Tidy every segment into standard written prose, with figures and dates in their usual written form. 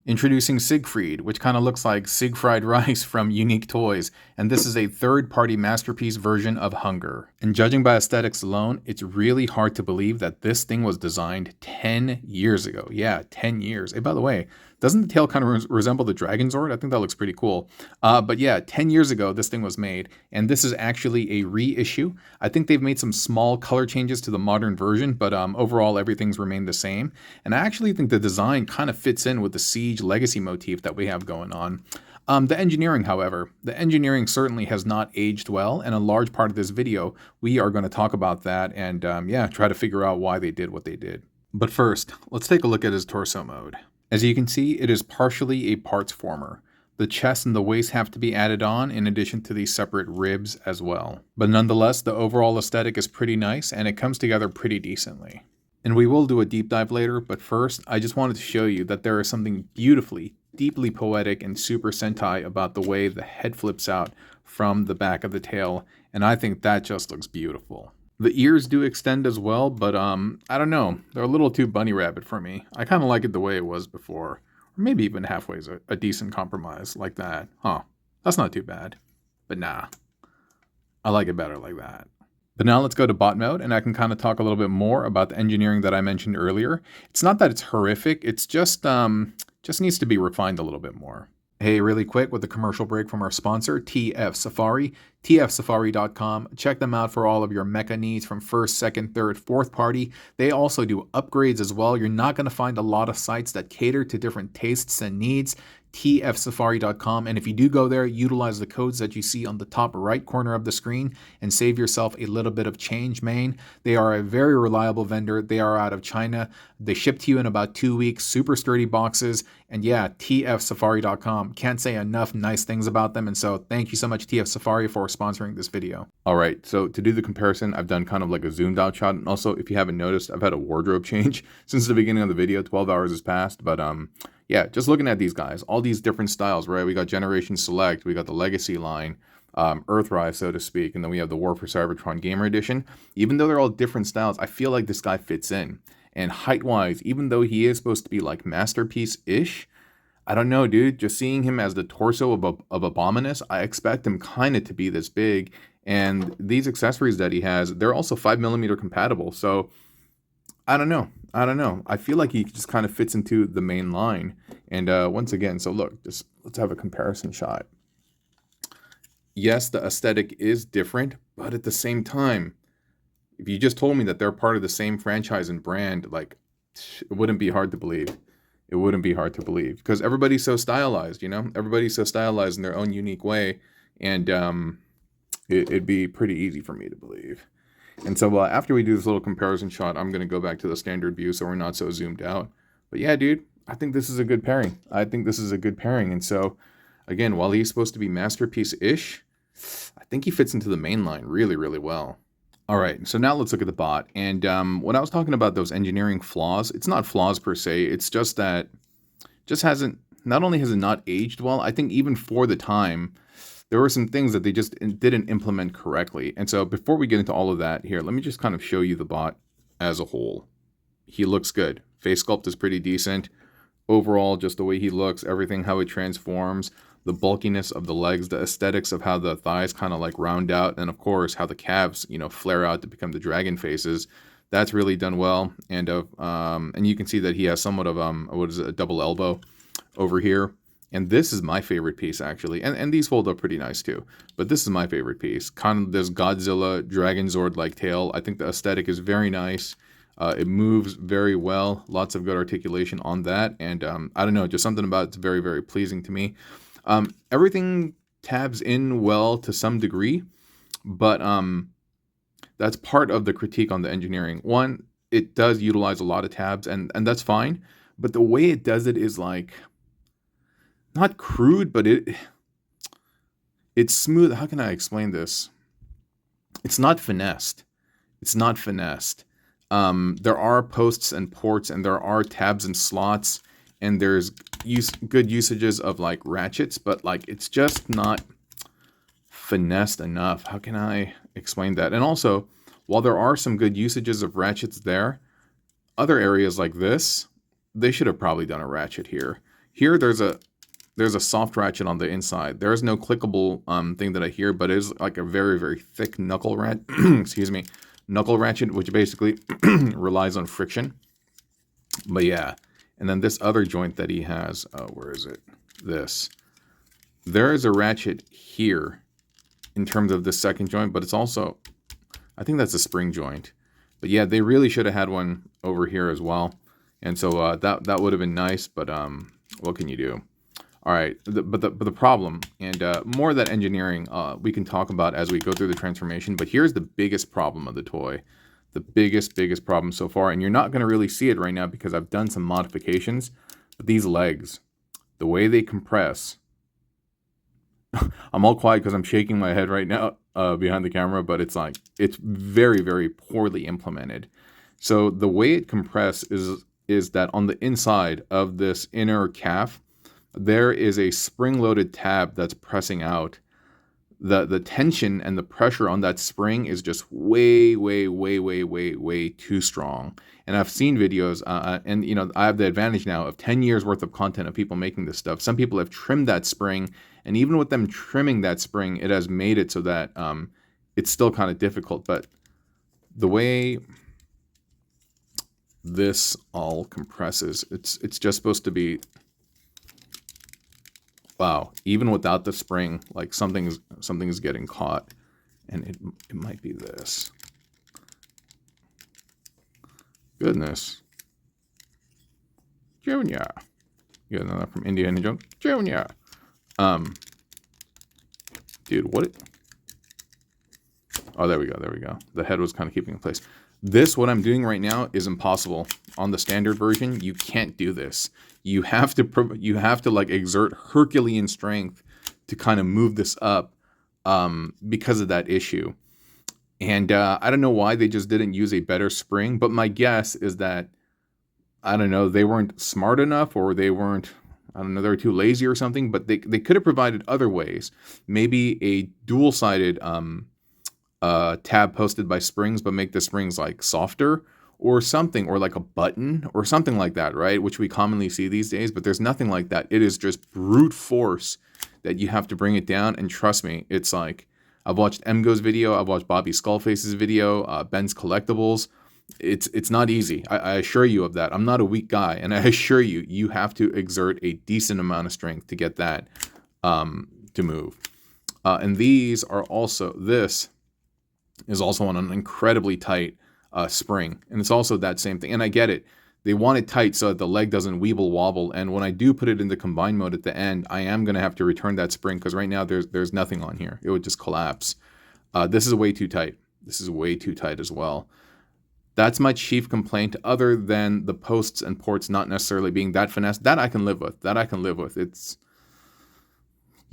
Introducing Siegfried, which kind of looks like Siegfried rice from Unique Toys, and this is a third-party masterpiece version of Hun-grrr. And judging by aesthetics alone, it's really hard to believe that this thing was designed 10 years ago. Yeah, 10 years. Hey, by the way, doesn't the tail kind of resemble the Dragon Zord? I think that looks pretty cool. But yeah, 10 years ago, this thing was made, and this is actually a reissue. I think they've made some small color changes to the modern version, but overall, everything's remained the same. And I actually think the design kind of fits in with the Siege legacy motif that we have going on. The engineering, however, the engineering certainly has not aged well, and a large part of this video, we are going to talk about that and yeah, try to figure out why they did what they did. But first, let's take a look at his torso mode. As you can see, it is partially a parts former. The chest and the waist have to be added on in addition to these separate ribs as well. But nonetheless, the overall aesthetic is pretty nice and it comes together pretty decently. And we will do a deep dive later, but first, I just wanted to show you that there is something beautifully, deeply poetic and Super Sentai about the way the head flips out from the back of the tail, and I think that just looks beautiful. The ears do extend as well, but I don't know, they're a little too bunny rabbit for me. I kind of like it the way it was before, or maybe even halfway is a decent compromise like that. Huh, that's not too bad. But nah, I like it better like that. But now let's go to bot mode, and I can kind of talk a little bit more about the engineering that I mentioned earlier. It's not that it's horrific, it's just needs to be refined a little bit more. Hey, really quick with a commercial break from our sponsor, TF Safari, tfsafari.com. Check them out for all of your mecha needs from first, second, third, fourth party. They also do upgrades as well. You're not going to find a lot of sites that cater to different tastes and needs. tfsafari.com, and if you do go there, utilize the codes that you see on the top right corner of the screen and save yourself a little bit of change, main. They are a very reliable vendor. They are out of China. They ship to you in about 2 weeks, super sturdy boxes, and yeah, tfsafari.com. Can't say enough nice things about them, and so thank you so much, TF Safari, for sponsoring this video. All right, so to do the comparison, I've done kind of like a zoomed out shot, and also, if you haven't noticed, I've had a wardrobe change since the beginning of the video. 12 hours has passed, but yeah, just looking at these guys, all these different styles, right? We got Generation Select, we got the Legacy line, Earthrise, so to speak, and then we have the War for Cybertron Gamer Edition. Even though they're all different styles, I feel like this guy fits in. And height-wise, even though he is supposed to be like masterpiece-ish, I don't know, dude. Just seeing him as the torso of Abominus, I expect him kind of to be this big. And these accessories that he has, they're also 5mm compatible, so I don't know. I feel like he just kind of fits into the main line. And once again, so look, just let's have a comparison shot. Yes, the aesthetic is different, but at the same time, if you just told me that they're part of the same franchise and brand, like, it wouldn't be hard to believe. It wouldn't be hard to believe because everybody's so stylized, you know? Everybody's so stylized in their own unique way. And it'd be pretty easy for me to believe. And so after we do this little comparison shot, I'm going to go back to the standard view so we're not so zoomed out. But yeah, dude, I think this is a good pairing. And so, again, while he's supposed to be masterpiece-ish, I think he fits into the main line really, really well. All right, so now let's look at the bot. And when I was talking about those engineering flaws, it's not flaws per se. It's just that not only has it not aged well, I think even for the time, there were some things that they just didn't implement correctly. And so before we get into all of that here, let me just kind of show you the bot as a whole. He looks good. Face sculpt is pretty decent. Overall, just the way he looks, everything, how it transforms, the bulkiness of the legs, the aesthetics of how the thighs kind of like round out, and of course, how the calves, you know, flare out to become the dragon faces. That's really done well. And you can see that he has somewhat of a double elbow over here. And this is my favorite piece, actually. And these fold up pretty nice, too. But this is my favorite piece. Kind of this Godzilla Dragon Zord-like tail. I think the aesthetic is very nice. It moves very well. Lots of good articulation on that. And I don't know, just something about it's very, very pleasing to me. Everything tabs in well to some degree. But that's part of the critique on the engineering. One, it does utilize a lot of tabs, and that's fine. But the way it does it is like, not crude, but it's smooth. How can I explain this? It's not finessed. There are posts and ports, and there are tabs and slots, and there's good usages of like ratchets, but like it's just not finessed enough. How can I explain that? And also, while there are some good usages of ratchets there, other areas like this, they should have probably done a ratchet here. Here, there's a soft ratchet on the inside. There is no clickable thing that I hear, but it is like a very, very thick knuckle ratchet. Excuse me, knuckle ratchet, which basically relies on friction. But yeah, and then this other joint that he has, where is it? This. There is a ratchet here in terms of the second joint, but it's also, I think that's a spring joint. But yeah, they really should have had one over here as well. And so that would have been nice, but what can you do? All right, but the problem, and more of that engineering we can talk about as we go through the transformation, but here's the biggest problem of the toy. The biggest problem so far, and you're not going to really see it right now because I've done some modifications, but these legs, the way they compress, I'm all quiet because I'm shaking my head right now behind the camera, but it's like, it's very, very poorly implemented. So the way it compresses is that on the inside of this inner calf, there is a spring-loaded tab that's pressing out. The tension and the pressure on that spring is just way too strong. And I've seen videos, and you know, I have the advantage now of 10 years worth of content of people making this stuff. Some people have trimmed that spring, and even with them trimming that spring, it has made it so that it's still kind of difficult. But the way this all compresses, it's just supposed to be, wow, even without the spring, like something's getting caught, and it might be this. Goodness. Junior. You got another from Indiana Jones. Junior. Dude, what? Oh, there we go. The head was kind of keeping in place. This, what I'm doing right now, is impossible. On the standard version, you can't do this. You have to like exert Herculean strength to kind of move this up because of that issue. And I don't know why they just didn't use a better spring, but my guess is that, I don't know, they weren't smart enough, or they weren't, I don't know, they were too lazy or something, but they could have provided other ways. Maybe a dual-sided tab posted by springs, but make the springs like softer or something, or like a button or something like that, right? Which we commonly see these days, but there's nothing like that. It is just brute force that you have to bring it down. And trust me, it's like, I've watched Emgo's video, I've watched Bobby Skullface's video, Ben's Collectibles. It's not easy. I assure you of that. I'm not a weak guy, and I assure you, you have to exert a decent amount of strength to get that to move. And these are also, this is also on an incredibly tight spring, and it's also that same thing. And I get it, they want it tight so that the leg doesn't weeble wobble, and when I do put it into combine mode at the end, I am going to have to return that spring, because right now there's nothing on here. It would just collapse. This is way too tight. This is way too tight as well. That's my chief complaint, other than the posts and ports not necessarily being that finesse. That I can live with. It's,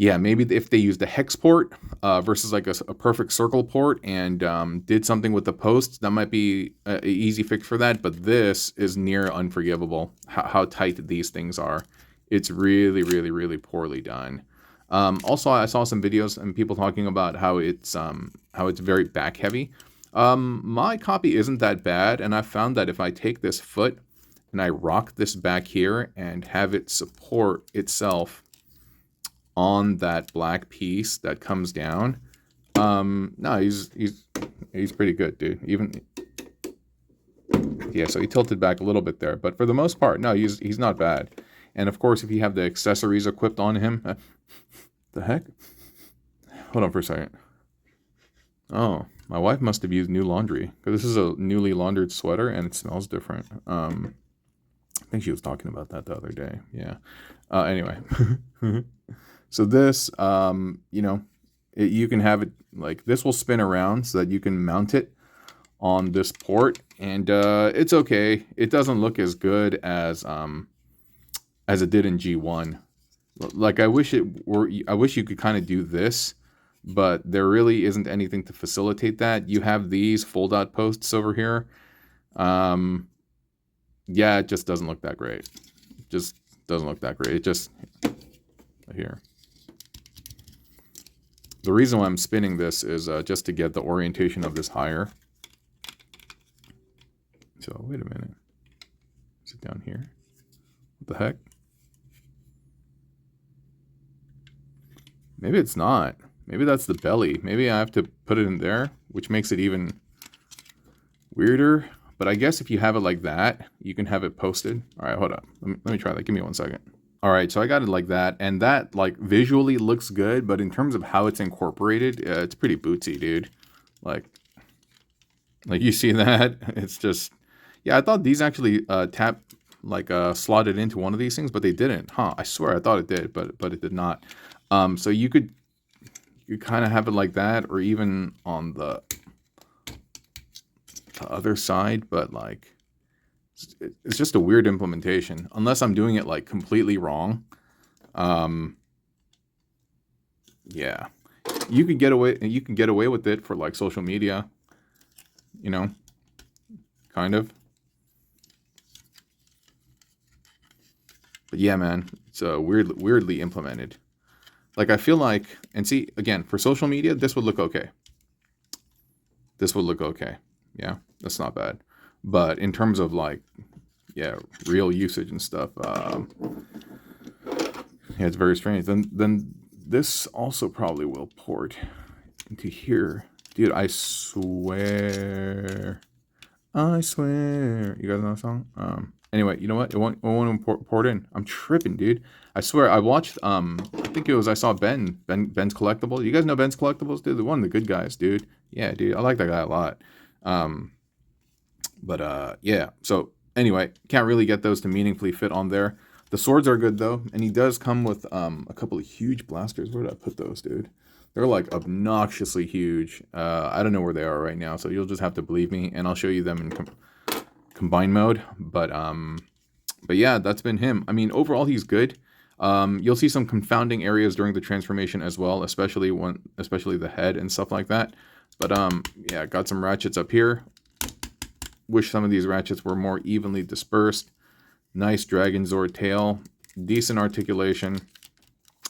yeah, maybe if they used a hex port versus like a perfect circle port, and did something with the posts, that might be an easy fix for that. But this is near unforgivable, how tight these things are. It's really poorly done. Also, I saw some videos and people talking about how it's very back heavy. My copy isn't that bad, and I found that if I take this foot and I rock this back here and have it support itself on that black piece that comes down, no, he's pretty good, dude. Even, yeah, so he tilted back a little bit there, but for the most part, no, he's not bad. And of course, if you have the accessories equipped on him, the heck? Hold on for a second. Oh, my wife must have used new laundry, because this is a newly laundered sweater and it smells different. I think she was talking about that the other day. Yeah. Anyway. So this, you know, you can have it, like, this will spin around so that you can mount it on this port, and it's okay. It doesn't look as good as it did in G1. Like, I wish you could kind of do this, but there really isn't anything to facilitate that. You have these fold-out posts over here. Yeah, it just doesn't look that great. It just doesn't look that great. It just, here. The reason why I'm spinning this is just to get the orientation of this higher. So, wait a minute. Is it down here? What the heck? Maybe it's not. Maybe that's the belly. Maybe I have to put it in there, which makes it even weirder. But I guess if you have it like that, you can have it posted. All right, hold up. Let me try that. Give me 1 second. All right, so I got it like that, and that like visually looks good, but in terms of how it's incorporated, it's pretty bootsy, dude. Like you see that? It's just, yeah. I thought these actually slotted into one of these things, but they didn't, huh? I swear I thought it did, but it did not. So you kind of have it like that, or even on the other side, but like it's just a weird implementation, unless I'm doing it like completely wrong. Yeah, you can get away with it for like social media, you know, kind of. But yeah, man, it's weirdly implemented. Like, I feel like, and see, again, for social media, this would look okay. This would look okay. Yeah, that's not bad. But in terms of like, yeah, real usage and stuff, yeah, it's very strange. Then this also probably will port into here. Dude, I swear. You guys know that song? Anyway, you know what? It won't port in. I'm tripping, dude. I swear, I watched, I think it was, I saw Ben's Collectibles. You guys know Ben's Collectibles, dude? One of the good guys, dude. Yeah, dude, I like that guy a lot. Yeah. So, anyway, can't really get those to meaningfully fit on there. The swords are good, though, and he does come with, a couple of huge blasters. Where did I put those, dude? They're, like, obnoxiously huge. I don't know where they are right now, so you'll just have to believe me, and I'll show you them in combine mode. But yeah, that's been him. I mean, overall, he's good. You'll see some confounding areas during the transformation as well, especially the head and stuff like that. But yeah, got some ratchets up here. Wish some of these ratchets were more evenly dispersed. Nice Dragon Zord tail. Decent articulation.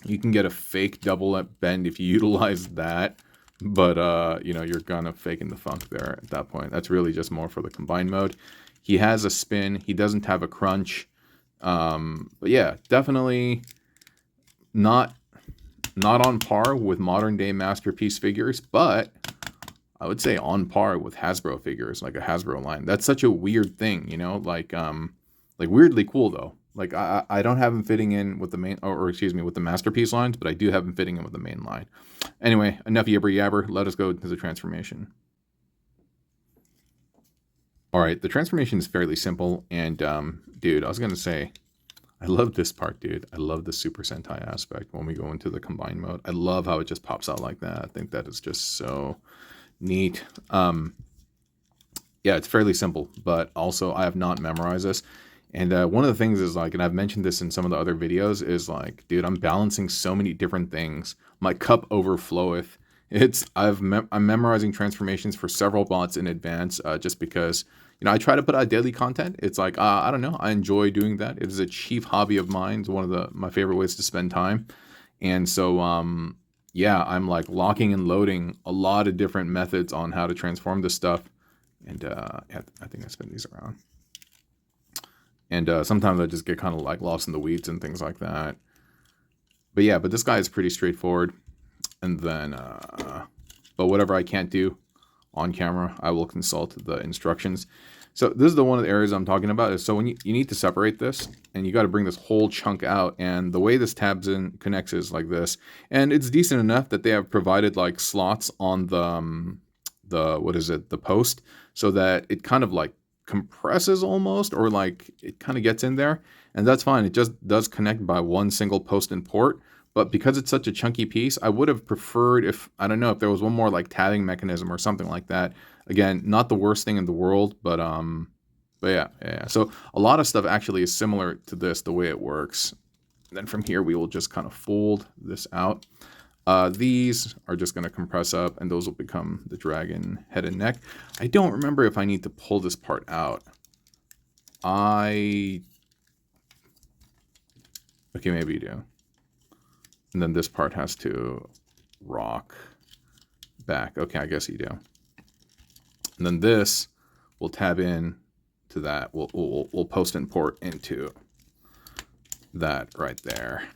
You can get a fake double at bend if you utilize that. But, you know, you're gonna fake in the funk there at that point. That's really just more for the combined mode. He has a spin. He doesn't have a crunch. But yeah, definitely not on par with modern day masterpiece figures, but I would say on par with Hasbro figures, like a Hasbro line. That's such a weird thing, you know, like weirdly cool though. Like I don't have him fitting in with the main, or excuse me, with the masterpiece lines, but I do have him fitting in with the main line. Anyway, enough yabber yabber. Let us go to the transformation. All right, the transformation is fairly simple, and dude, I was gonna say, I love this part, dude. I love the Super Sentai aspect when we go into the combined mode. I love how it just pops out like that. I think that is just so neat. Yeah, it's fairly simple, but also I have not memorized this. And one of the things is like, and I've mentioned this in some of the other videos, is like, dude, I'm balancing so many different things. My cup overfloweth. I'm memorizing transformations for several bots in advance, just because, you know, I try to put out daily content. It's like, I don't know, I enjoy doing that. It is a chief hobby of mine. It's one of my favorite ways to spend time. And so, yeah, I'm like locking and loading a lot of different methods on how to transform this stuff. And yeah, I think I spin these around. And sometimes I just get kind of like lost in the weeds and things like that. But yeah, but this guy is pretty straightforward. And then, but whatever I can't do on camera, I will consult the instructions. So this is one of the areas I'm talking about. Is so when you need to separate this, and you got to bring this whole chunk out. And the way this connects is like this. And it's decent enough that they have provided like slots on the post, so that it kind of like compresses almost, or like it kind of gets in there, and that's fine. It just does connect by one single post and port. But because it's such a chunky piece, I would have preferred if there was one more like tabbing mechanism or something like that. Again, not the worst thing in the world, but yeah. So a lot of stuff actually is similar to this, the way it works. And then from here, we will just kind of fold this out. These are just going to compress up, and those will become the dragon head and neck. I don't remember if I need to pull this part out. Okay, maybe you do. And then this part has to rock back. Okay, I guess you do. And then this will tab in to that. We'll post and port into that right there.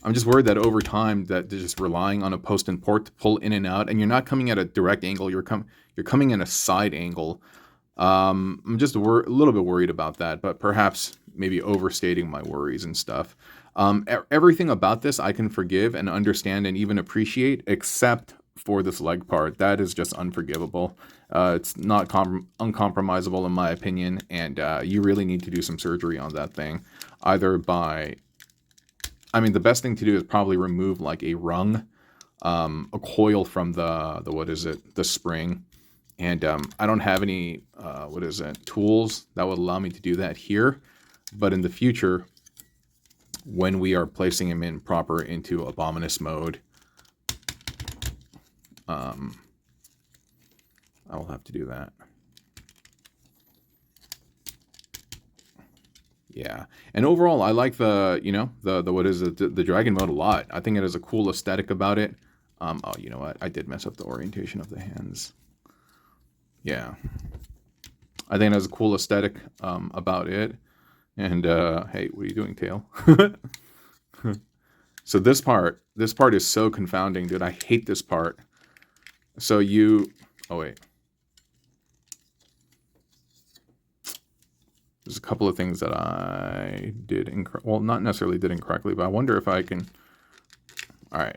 I'm just worried that over time that they're just relying on a post and port to pull in and out, and you're not coming at a direct angle. You're coming in a side angle. I'm just a little bit worried about that, but perhaps maybe overstating my worries and stuff. Everything about this I can forgive and understand and even appreciate, except for this leg part. That is just unforgivable. It's not uncompromisable in my opinion, and you really need to do some surgery on that thing, either by... I mean, the best thing to do is probably remove like a rung, a coil from the spring. And I don't have any, tools that would allow me to do that here. But in the future, when we are placing him in proper into Abominus mode, I will have to do that. Yeah, and overall, I like the dragon mode a lot. I think it has a cool aesthetic about it. Oh, you know what? I did mess up the orientation of the hands. Yeah, I think it has a cool aesthetic about it. And hey, what are you doing, tail? So this part is so confounding, dude. I hate this part. So oh wait. There's a couple of things that I did well, not necessarily did incorrectly, but I wonder if I can... All right,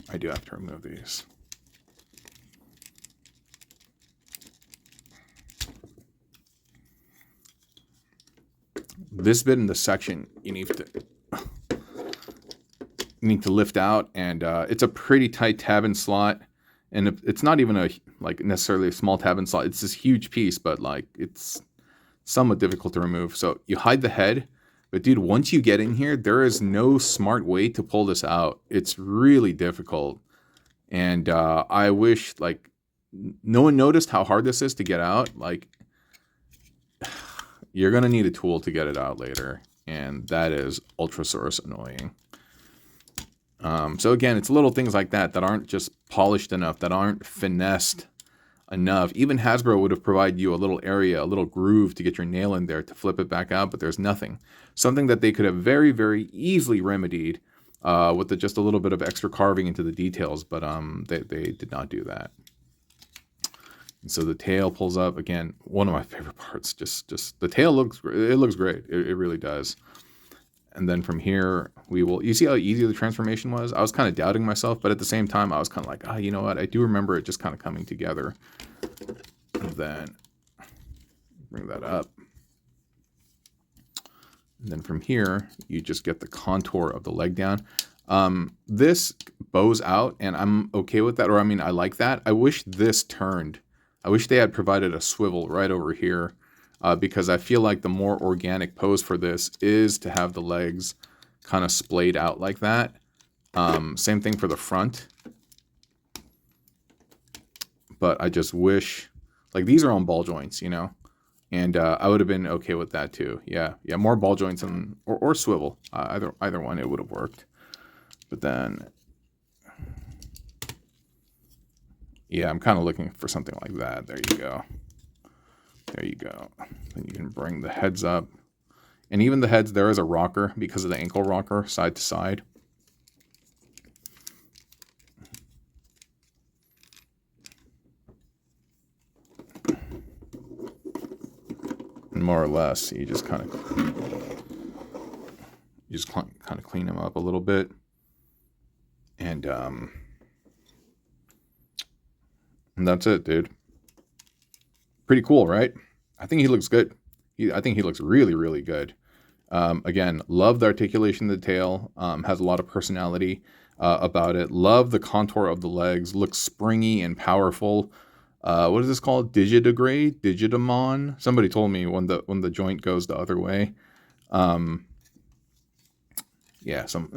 I do have to remove these. This bit in the section, you need to lift out, and it's a pretty tight tab and slot, and it's not even necessarily a small tab and slot. It's this huge piece, but like it's somewhat difficult to remove. So you hide the head, but dude, once you get in here, there is no smart way to pull this out. It's really difficult. And I wish like no one noticed how hard this is to get out. Like you're going to need a tool to get it out later. And that is ultra source annoying. So again, it's little things like that aren't just polished enough, that aren't finessed enough. Even Hasbro would have provided you a little area, a little groove to get your nail in there to flip it back out, but there's nothing. Something that they could have very, very easily remedied with just a little bit of extra carving into the details, but they did not do that. And so the tail pulls up. Again, one of my favorite parts. Just the tail looks great. It really does. And then from here, you see how easy the transformation was? I was kind of doubting myself, but at the same time, I was kind of like, you know what? I do remember it just kind of coming together. And then bring that up. And then from here, you just get the contour of the leg down. This bows out, and I'm okay with that. Or, I mean, I like that. I wish this turned. I wish they had provided a swivel right over here. Because I feel like the more organic pose for this is to have the legs kind of splayed out like that. Same thing for the front. But I just wish, like these are on ball joints, you know? And I would have been okay with that too. Yeah, more ball joints or swivel. Either one, it would have worked. But then, yeah, I'm kind of looking for something like that. There you go. There you go. Then you can bring the heads up. And even the heads, there is a rocker because of the ankle rocker, side to side. And more or less, you just kind of clean them up a little bit. And that's it, dude. Pretty cool, right? I think he looks good. I think he looks really, really good. Again, love the articulation of the tail. Has a lot of personality about it. Love the contour of the legs. Looks springy and powerful. What is this called? Digitigrade? Digitamon? Somebody told me when the joint goes the other way. Yeah,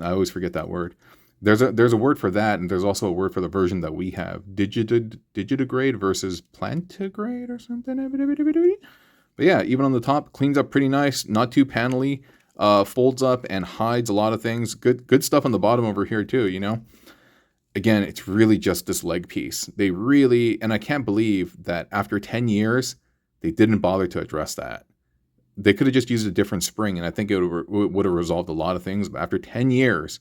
I always forget that word. There's a word for that, and there's also a word for the version that we have. Digitigrade versus plantigrade or something. But yeah, even on the top, cleans up pretty nice. Not too panely. Folds up and hides a lot of things. Good stuff on the bottom over here too, you know? Again, it's really just this leg piece. They really, and I can't believe that after 10 years, they didn't bother to address that. They could have just used a different spring, and I think it would have resolved a lot of things. But after 10 years,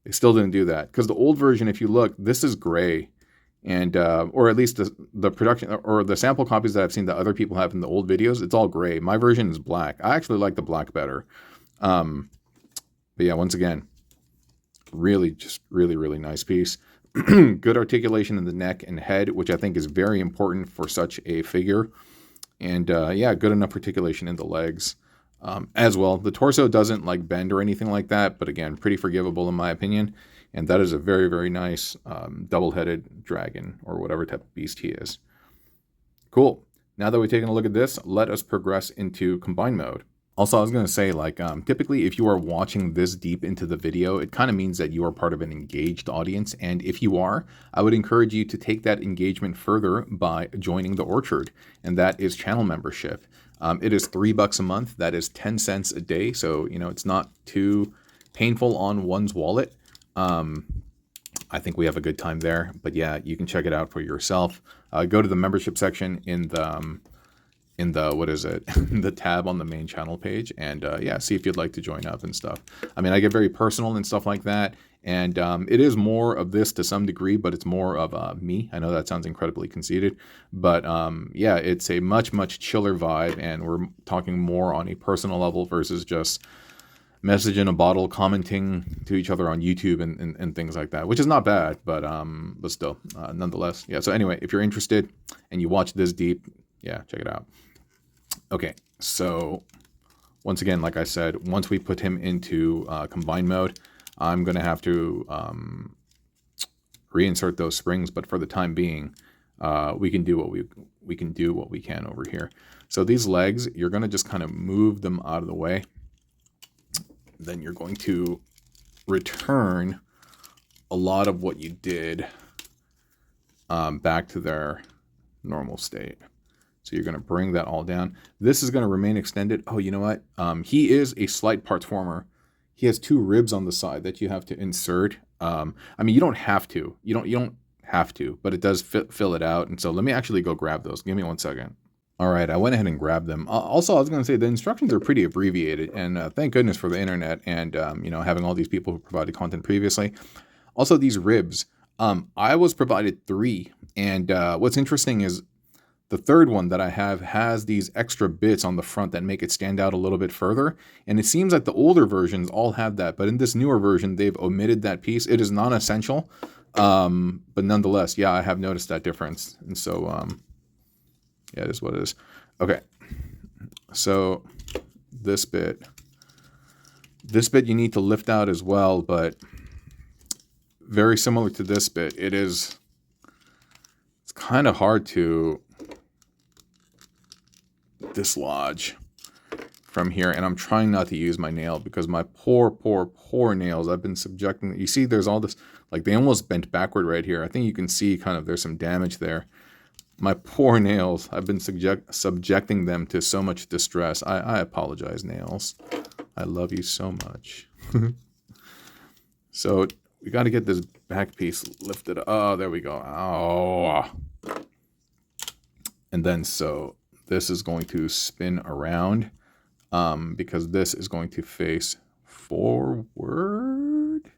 They still didn't do that, because the old version, if you look, this is gray, and or at least the production or the sample copies that I've seen that other people have in the old videos, it's all gray. My version is black. I actually like the black better. But yeah, once again, really, just really nice piece. Good articulation in the neck and head, which I think is very important for such a figure. And yeah, good enough articulation in the legs as well. The torso doesn't like bend or anything like that, but again, pretty forgivable in my opinion. And that is a very nice double-headed dragon, or whatever type of beast he is. Cool. Now that we've taken a look at this, let us progress into combine mode. Also, I was going to say, like, typically if you are watching this deep into the video, it kind of means that you are part of an engaged audience. And if you are, I would encourage you to take that engagement further by joining the Orchard, and that is channel membership. It is $3 a month. That is 10 cents a day. So, you know, it's not too painful on one's wallet. I think we have a good time there, but yeah, you can check it out for yourself. Go to the membership section in the what is it, the tab on the main channel page, and yeah, see if you'd like to join up and stuff. I mean, I get very personal and stuff like that, and it is more of this to some degree, but it's more of me. I know that sounds incredibly conceited, but yeah, it's a much chiller vibe, and we're talking more on a personal level versus just message in a bottle, commenting to each other on YouTube and things like that, which is not bad, but still, nonetheless. Yeah, so anyway, if you're interested and you watch this deep, yeah, check it out. Okay, so once again, like I said, once we put him into combine mode, I'm going to have to reinsert those springs, but for the time being, we can do what we can over here. So these legs, you're going to just kind of move them out of the way. Then you're going to return a lot of what you did back to their normal state. So you're going to bring that all down. This is going to remain extended. Oh, you know what? He is a slight parts former. He has 2 ribs on the side that you have to insert. I mean, you don't have to. You don't have to, but it does fill it out. And so let me actually go grab those. Give me 1 second. All right, I went ahead and grabbed them. Also, I was going to say the instructions are pretty abbreviated, and thank goodness for the internet and you know, having all these people who provided content previously. Also, these ribs, I was provided 3, and what's interesting is the third one that I have has these extra bits on the front that make it stand out a little bit further, and it seems like the older versions all have that, but in this newer version, they've omitted that piece. It is non-essential, but nonetheless, yeah, I have noticed that difference, and so yeah, it is what it is. Okay, so this bit you need to lift out as well, but very similar to this bit, it's kind of hard to dislodge from here, and I'm trying not to use my nail because my poor nails, I've been subjecting. You see there's all this, like they almost bent backward right here. I think you can see kind of there's some damage there. My poor nails, I've been subjecting them to so much distress. I apologize, nails. I love you so much. So we got to get this back piece lifted. Oh, there we go. Oh. And then so this is going to spin around because this is going to face forward.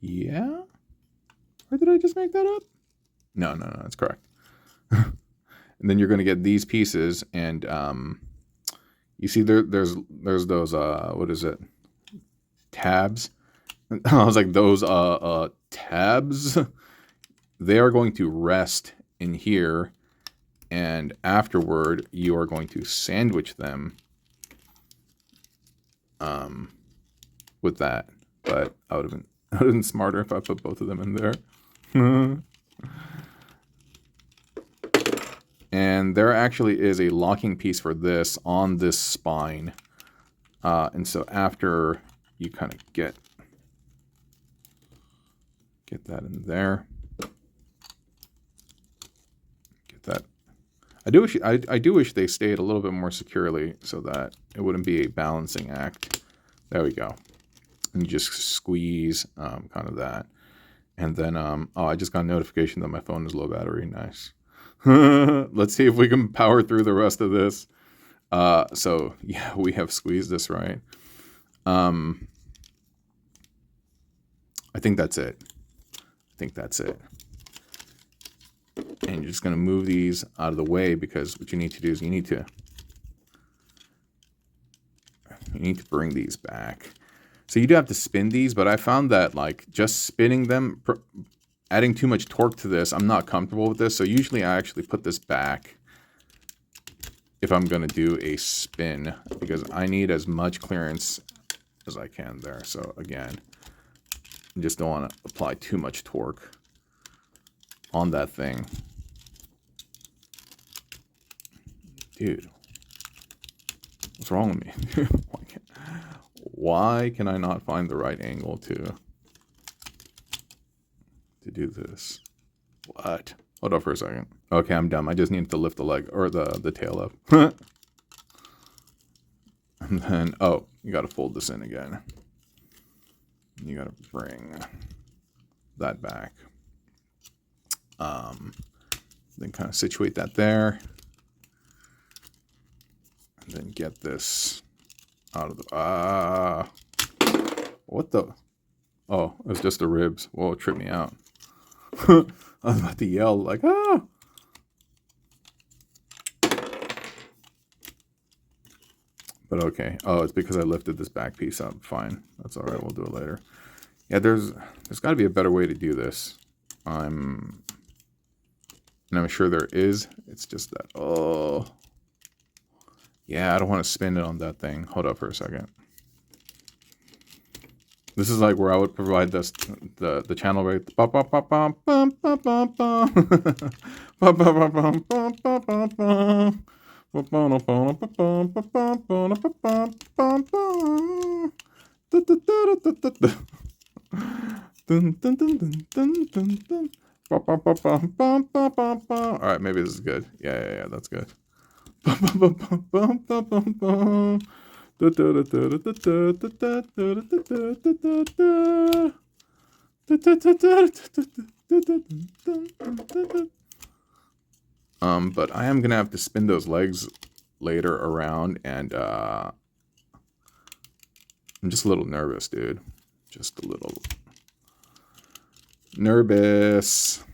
Yeah? Or did I just make that up? No, that's correct. And then you're going to get these pieces, and you see there's those what is it? Tabs. I was like, those tabs. They are going to rest in here, and afterward you are going to sandwich them with that. But I would have been smarter if I put both of them in there. And there actually is a locking piece for this on this spine. And so after you kind of get that in there. Get that. I do wish they stayed a little bit more securely so that it wouldn't be a balancing act. There we go. And you just squeeze kind of that. And then, oh, I just got a notification that my phone is low battery. Nice. Let's see if we can power through the rest of this. So yeah, we have squeezed this right. I think that's it. I think that's it. And you're just going to move these out of the way, because what you need to do is you need to bring these back. So you do have to spin these, but I found that like just spinning them, adding too much torque to this, I'm not comfortable with this. So usually I actually put this back if I'm going to do a spin, because I need as much clearance as I can there. So again, you just don't want to apply too much torque on that thing. Dude, what's wrong with me? Why can I not find the right angle to do this? What? Hold up for a second. Okay, I'm dumb. I just need to lift the leg or the tail up. And then, oh, you got to fold this in again. You got to bring that back. Then kind of situate that there. And then get this out of the... what the... Oh, it was just the ribs. Whoa, it tripped me out. I was about to yell, like, ah! But okay. Oh, it's because I lifted this back piece up. Fine. That's all right. We'll do it later. Yeah, there's got to be a better way to do this. And I'm sure there is. It's just that, oh. Yeah, I don't want to spin it on that thing. Hold up for a second. This is like where I would provide this, the channel rate. All right, maybe this is good. Yeah, that's good. But I am gonna have to spin those legs later around, and I'm just a little nervous, dude. Just a little nervous.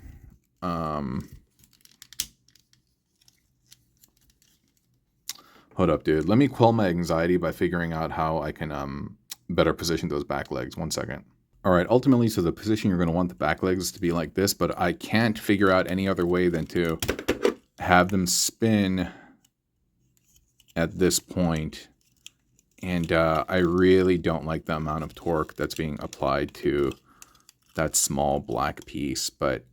Hold up, dude. Let me quell my anxiety by figuring out how I can better position those back legs. 1 second. All right, ultimately, so the position you're going to want the back legs to be like this, but I can't figure out any other way than to have them spin at this point. And I really don't like the amount of torque that's being applied to that small black piece, but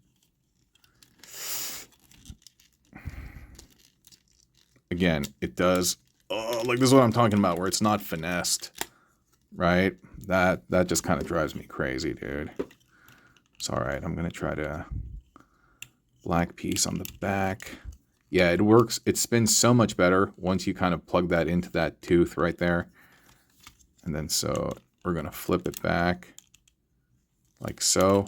again, it does, oh, like this is what I'm talking about, where it's not finessed, right? That just kind of drives me crazy, dude. It's all right. I'm going to try to black piece on the back. Yeah, it works. It spins so much better once you kind of plug that into that tooth right there. And then so we're going to flip it back like so.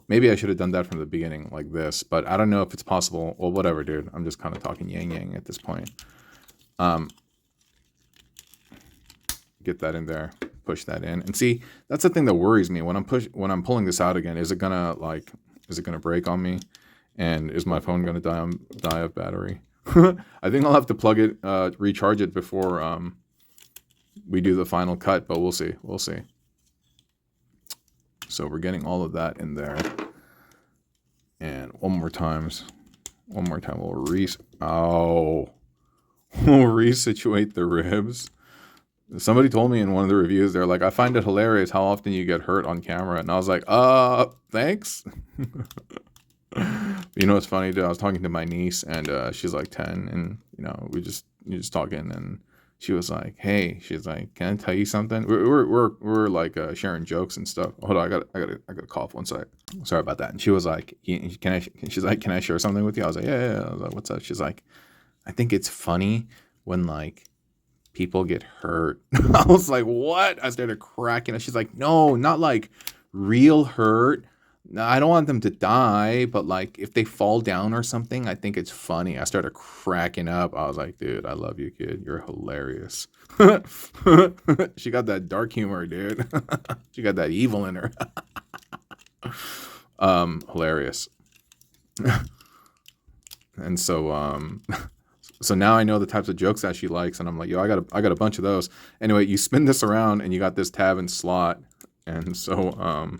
Maybe I should have done that from the beginning like this, but I don't know if it's possible. Well, whatever, dude. I'm just kind of talking yang at this point. Get that in there, push that in. And see, that's the thing that worries me when I'm pulling this out again. Is it gonna break on me? And is my phone gonna die of battery? I think I'll have to plug it, recharge it before we do the final cut, but we'll see. We'll see. So we're getting all of that in there. And one more time we'll resituate the ribs. Somebody told me in one of the reviews, they're like, I find it hilarious how often you get hurt on camera. And I was like, thanks. You know what's funny, dude? I was talking to my niece, and she's like 10, and you're just talking, and she was like, "Hey," she's like, "Can I tell you something?" We're like sharing jokes and stuff. Hold on, I got a cough. 1 sec. Sorry about that. And she was like, She's like, "Can I share something with you?" I was like, "Yeah." I was like, "What's up?" She's like, "I think it's funny when like people get hurt." I was like, "What?" I started cracking. She's like, "No, not like real hurt. I don't want them to die, but like if they fall down or something, I think it's funny. I started cracking up. I was like, dude, I love you, kid. You're hilarious. She got that dark humor, dude. She got that evil in her. Hilarious. And so so now I know the types of jokes that she likes, and I'm like, yo, I got a bunch of those. Anyway, you spin this around and you got this tab and slot. And so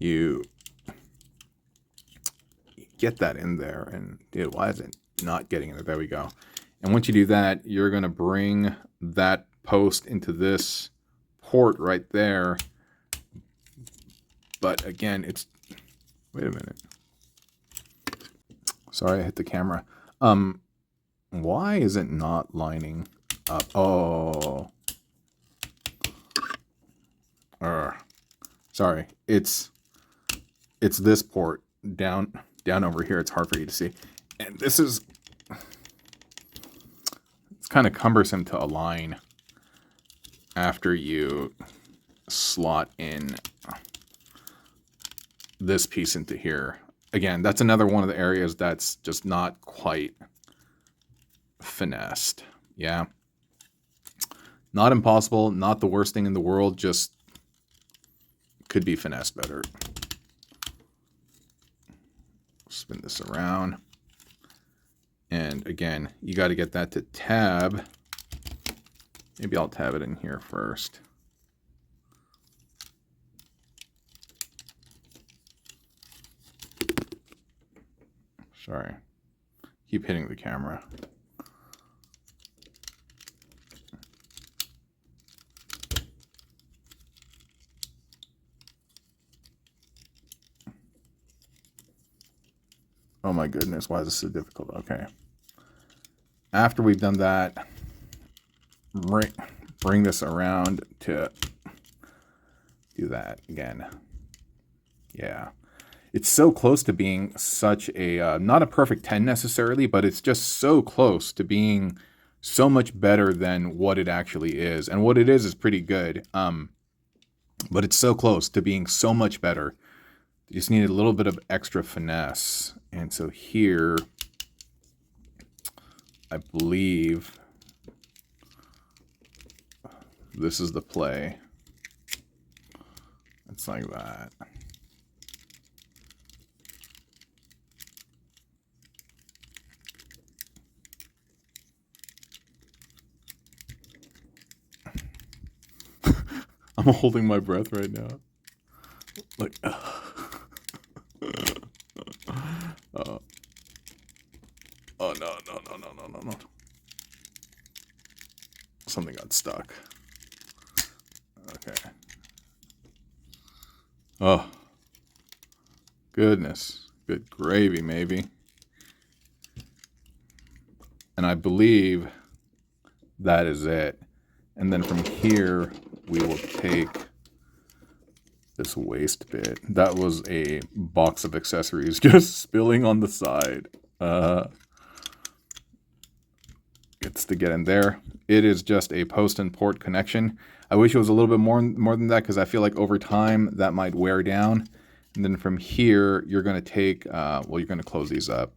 you get that in there, and dude, why is it not getting in there? There we go. And once you do that, you're gonna bring that post into this port right there. But again, it's, wait a minute. Sorry, I hit the camera. Why is it not lining up? Oh. Sorry. It's this port down over here. It's hard for you to see. And this is, it's kind of cumbersome to align after you slot in this piece into here. Again, that's another one of the areas that's just not quite finessed. Yeah. Not impossible, not the worst thing in the world, just could be finessed better. Spin this around. And again, you got to get that to tab. Maybe I'll tab it in here first. Sorry. Keep hitting the camera. Oh my goodness, why is this so difficult? Okay. After we've done that, bring this around to do that again. Yeah. It's so close to being such a, not a perfect 10 necessarily, but it's just so close to being so much better than what it actually is. And what it is pretty good. But it's so close to being so much better. You just need a little bit of extra finesse. And so here, I believe this is the play. It's like that. I'm holding my breath right now. Like, oh no. Something got stuck. Okay. Oh. Goodness. Good gravy, maybe. And I believe that is it. And then from here, we will take this waste bit. That was a box of accessories just spilling on the side. It's to get in there. It is just a post and port connection. I wish it was a little bit more than that, because I feel like over time that might wear down. And then from here, you're going to take, well, you're going to close these up.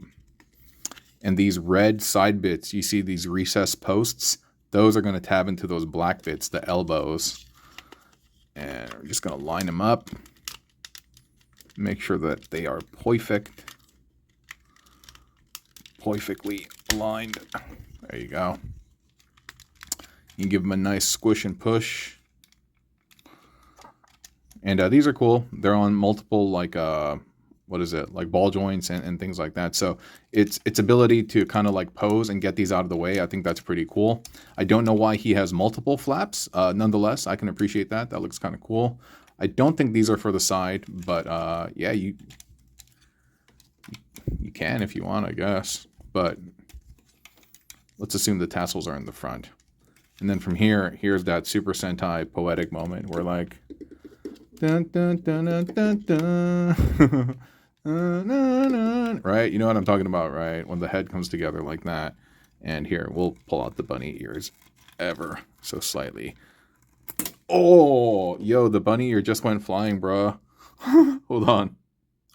And these red side bits, you see these recessed posts, those are going to tab into those black bits, the elbows. And we're just going to line them up. Make sure that they are perfectly aligned. There you go. You can give them a nice squish and push. And these are cool. They're on multiple, like, what is it? Like ball joints and things like that. So its ability to kind of like pose and get these out of the way, I think that's pretty cool. I don't know why he has multiple flaps. Nonetheless, I can appreciate that. That looks kind of cool. I don't think these are for the side, but yeah, you can if you want, I guess. But let's assume the tassels are in the front. And then from here, here's that Super Sentai poetic moment where like, dun, dun, dun, dun, dun, dun. Right? You know what I'm talking about, right? When the head comes together like that. And here, we'll pull out the bunny ears ever so slightly. Oh, yo, the bunny ear just went flying, bruh. Hold on.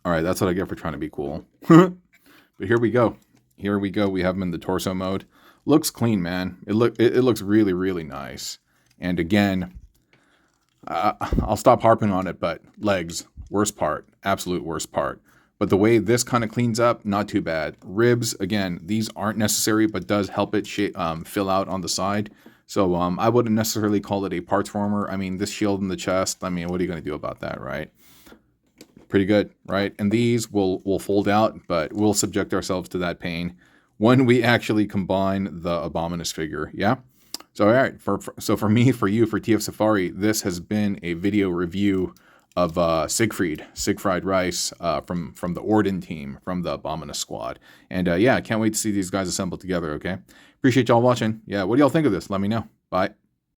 All right, that's what I get for trying to be cool. But here we go. Here we go. We have him in the torso mode. Looks clean, man. It looks really, really nice. And again, I'll stop harping on it, but legs, worst part, absolute worst part. But the way this kind of cleans up, not too bad. Ribs, again, these aren't necessary, but does help it fill out on the side. So I wouldn't necessarily call it a parts former. I mean, this shield in the chest, I mean, what are you going to do about that, right? Pretty good, right? And these will fold out, but we'll subject ourselves to that pain when we actually combine the Abominus figure, yeah? So, all right, so for me, for you, for TF Safari, this has been a video review of Siegfried Rice from the Odin team, from the Abominus squad. And yeah, I can't wait to see these guys assembled together, okay? Appreciate y'all watching. Yeah, what do y'all think of this? Let me know. Bye.